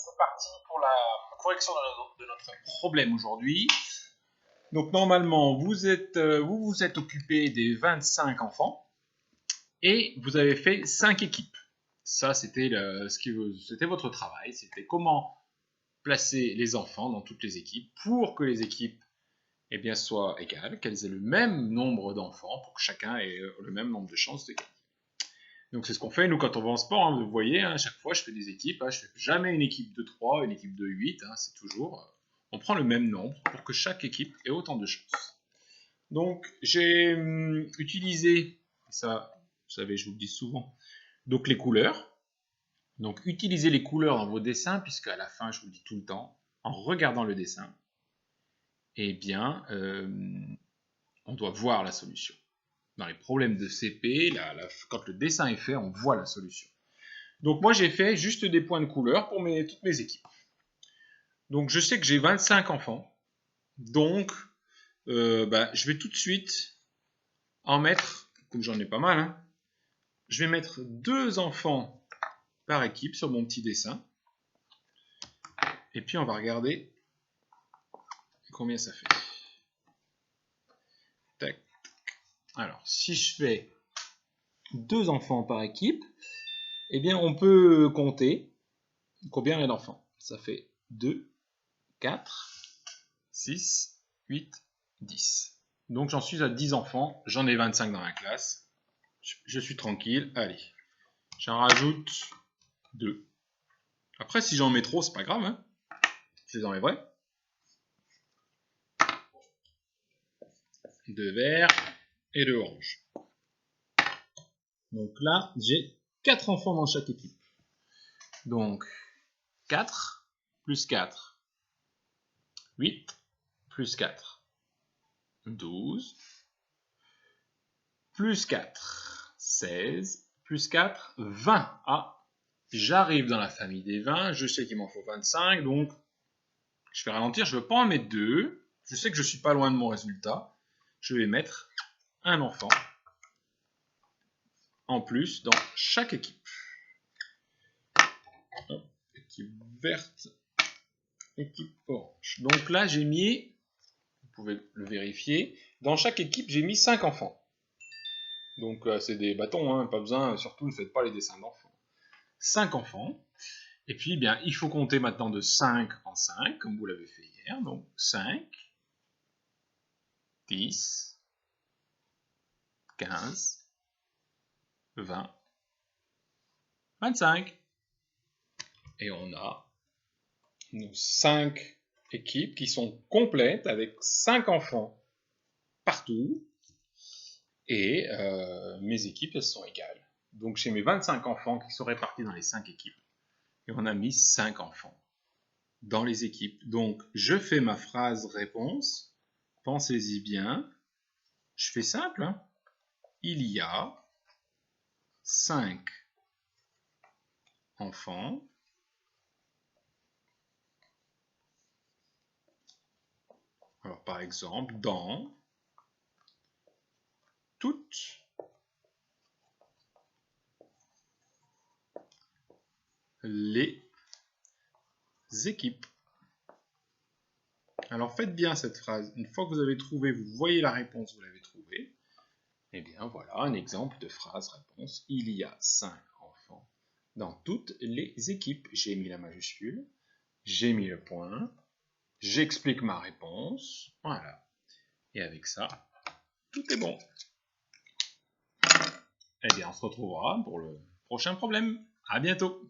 c'est parti pour la correction de notre problème aujourd'hui. Donc normalement, vous vous êtes occupé des 25 enfants et vous avez fait 5 équipes. Ça, c'était votre travail. C'était comment placer les enfants dans toutes les équipes pour que les équipes soient égales, qu'elles aient le même nombre d'enfants pour que chacun ait le même nombre de chances de gagner. Donc c'est ce qu'on fait nous quand on va en sport, hein. Vous voyez, hein, à chaque fois je fais des équipes, hein, je fais jamais une équipe de 3, une équipe de 8, hein, c'est toujours, on prend le même nombre pour que chaque équipe ait autant de chances. Donc j'ai utilisé, ça vous savez je vous le dis souvent, donc les couleurs. Donc utilisez les couleurs dans vos dessins puisque à la fin je vous le dis tout le temps, en regardant le dessin, on doit voir la solution. Dans les problèmes de CP, quand le dessin est fait, on voit la solution. Donc moi j'ai fait juste des points de couleur pour toutes mes équipes. Donc je sais que j'ai 25 enfants. Donc je vais tout de suite en mettre, comme j'en ai pas mal, hein, je vais mettre 2 enfants par équipe sur mon petit dessin. Et puis on va regarder combien ça fait. Tac. Alors si je fais 2 enfants par équipe, eh bien on peut compter combien il y a d'enfants. Ça fait 2, 4, 6, 8, 10. Donc j'en suis à 10 enfants, j'en ai 25 dans la classe. Je suis tranquille, allez. J'en rajoute 2. Après si j'en mets trop, c'est pas grave, hein. Je les enlèverai. 2 verts et 2 oranges. Donc là, j'ai 4 enfants dans chaque équipe. Donc 4 plus 4, 8 plus 4, 12, plus 4, 16, plus 4, 20. Ah, j'arrive dans la famille des 20, je sais qu'il m'en faut 25, donc je vais ralentir, je ne veux pas en mettre 2, je sais que je ne suis pas loin de mon résultat, je vais mettre un enfant en plus dans chaque équipe. Hop, équipe verte, équipe orange. Donc là, j'ai mis, vous pouvez le vérifier, dans chaque équipe, j'ai mis 5 enfants. Donc c'est des bâtons, hein, pas besoin, surtout ne faites pas les dessins d'enfants. 5 enfants. Et puis, il faut compter maintenant de 5 en 5, comme vous l'avez fait hier. Donc 5, 10, 15, 20, 25. Et on a nos 5 équipes qui sont complètes avec 5 enfants partout. Et mes équipes, elles sont égales. Donc j'ai mes 25 enfants qui sont répartis dans les 5 équipes. Et on a mis 5 enfants dans les équipes. Donc je fais ma phrase réponse. Pensez-y bien. Je fais simple, hein. Il y a 5 enfants alors par exemple dans toutes les équipes. Alors faites bien cette phrase. Une fois que vous avez trouvé, vous voyez la réponse, vous l'avez trouvée. Et bien voilà un exemple de phrase-réponse. Il y a 5 enfants dans toutes les équipes. J'ai mis la majuscule, j'ai mis le point, j'explique ma réponse. Voilà. Et avec ça, tout est bon. Eh bien, on se retrouvera pour le prochain problème. À bientôt.